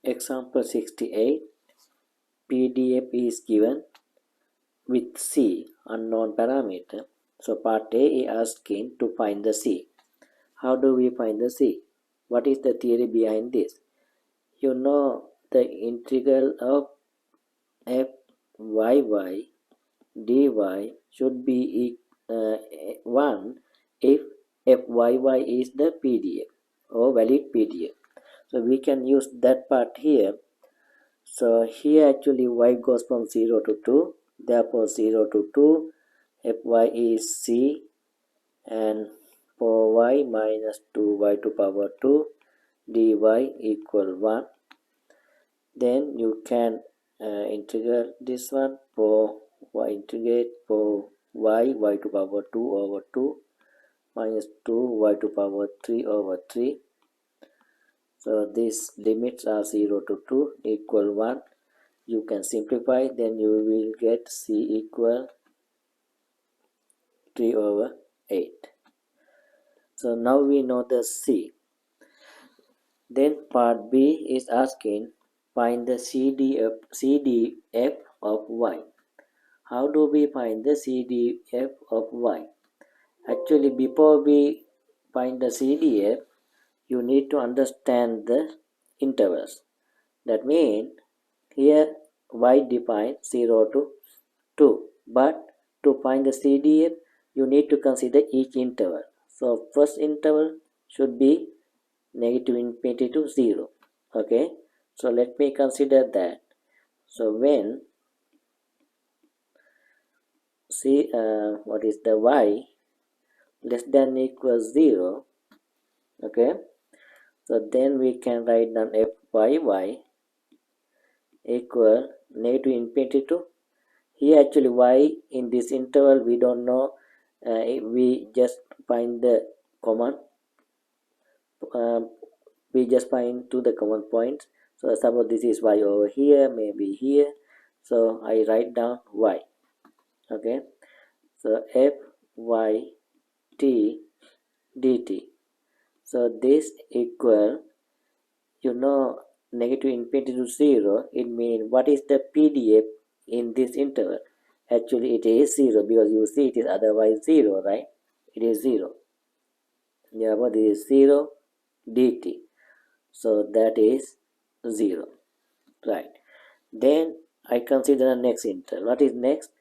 Example 68. PDF is given with C, unknown parameter. So part A is asking to find the C. How do we find the C? What is the theory behind this? You know the integral of fyy dy should be 1 if fyy is the PDF or valid PDF. So we can use that part here. So here actually y goes from 0 to 2. Therefore 0 to 2 fy is C, and for y minus 2y to power 2 dy equal 1. Then you can integrate this one for integrate for y to power 2 over 2 minus 2y to power 3 over 3. So these limits are 0 to 2 equal 1. You can simplify, then you will get C equal 3 over 8. So now we know the C. Then part B is asking find the CDF of y. How do we find the CDF of y? Actually, before we find the CDF, you need to understand the intervals. That means here y defines 0 to 2. But to find the CDF, you need to consider each interval. So first interval should be negative infinity to 0. Okay, so let me consider that. So when what is the y less than equals 0, okay, so then we can write down fyy equal negative infinity to, here actually y in this interval we don't know, we just find the common, we just find to the common points. So suppose this is y over here, maybe here, so I write down y. Okay, so f y t dt. So this equal, you know, negative infinity to 0. It means what is the PDF in this interval? Actually it is 0, because you see it is otherwise 0, right? It is 0. Therefore this is 0 dt. So that is 0, right? Then I consider the next interval. What is next?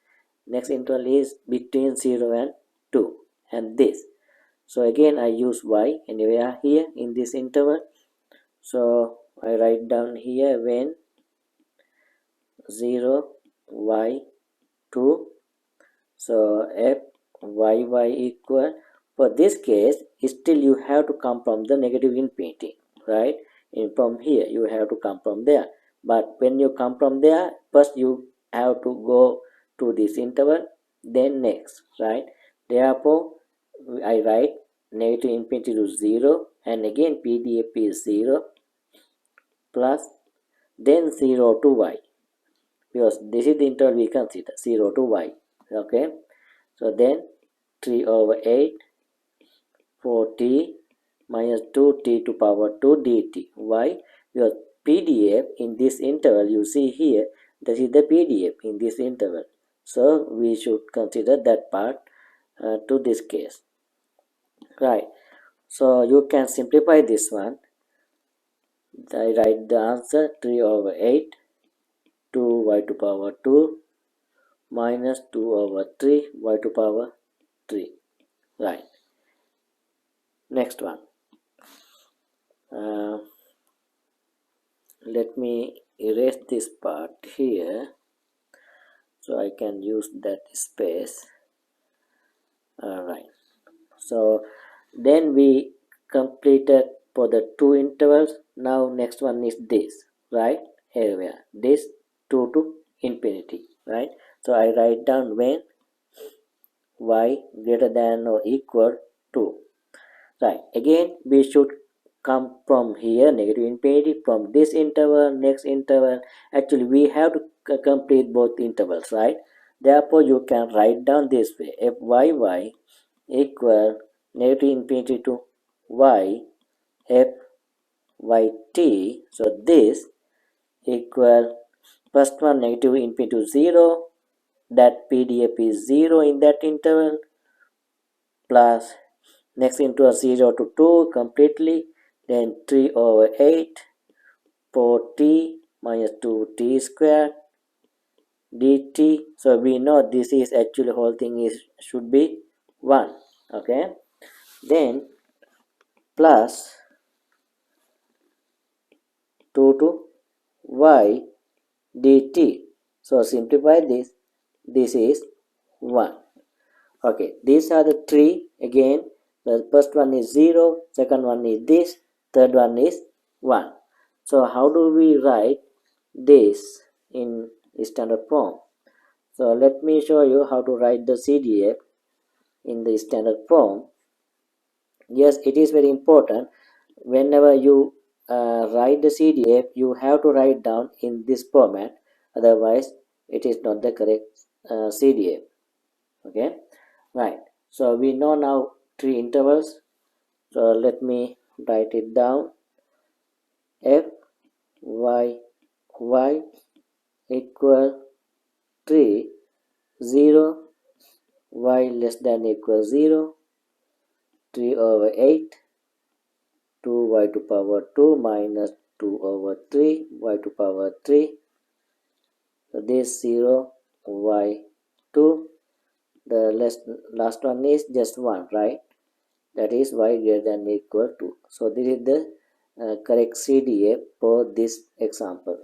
Next interval is between 0 and 2, and this. So again I use y anywhere here in this interval. So I write down here when 0 y 2. So f y equal, for this case still you have to come from the negative infinity, right? And from here you have to come from there. But when you come from there, first you have to go to this interval, then next, right? Therefore I write negative infinity to 0, and again PDF is 0 plus then 0 to y, because this is the interval we consider, 0 to y. Okay, so then 3 over 8 4t minus 2t to power 2 dt. Why? Because PDF in this interval, you see here, this is the PDF in this interval. So we should consider that part to this case, right? So you can simplify this one. I write the answer 3 over 8 2y to power 2 minus 2 over 3 y to power 3, right? Next one. Let me erase this part here so I can use that space. Alright, so then we completed for the two intervals. Now next one is this, right? Here we are, this 2 to infinity, right? So I write down when y greater than or equal to, right? Again we should come from here, negative infinity, from this interval, next interval. Actually we have to complete both intervals, right? Therefore you can write down this way, fyy equal negative infinity to y f y t. So this equal first one negative infinity to 0, that PDF is 0 in that interval, plus next into a 0 to 2 completely, then 3 over 8 4t minus 2t squared dt. So we know this is actually whole thing is should be 1. Okay, then plus 2 to y dt. So simplify this, this is 1. Okay, these are the three again. The first one is 0, second one is this, third one is 1. So how do we write this in standard form? So let me show you how to write the CDF in the standard form. Yes, it is very important. Whenever you write the CDF, you have to write down in this format, otherwise it is not the correct CDF. Okay, right. So we know now three intervals. So let me write it down. F y y equal 3 0 y less than equal 0 3 over 8 2y to power 2 minus 2 over 3 y to power 3. So this 0 y 2, the last one is just 1, right? That is y greater than equal to. So this is the correct CDF for this example.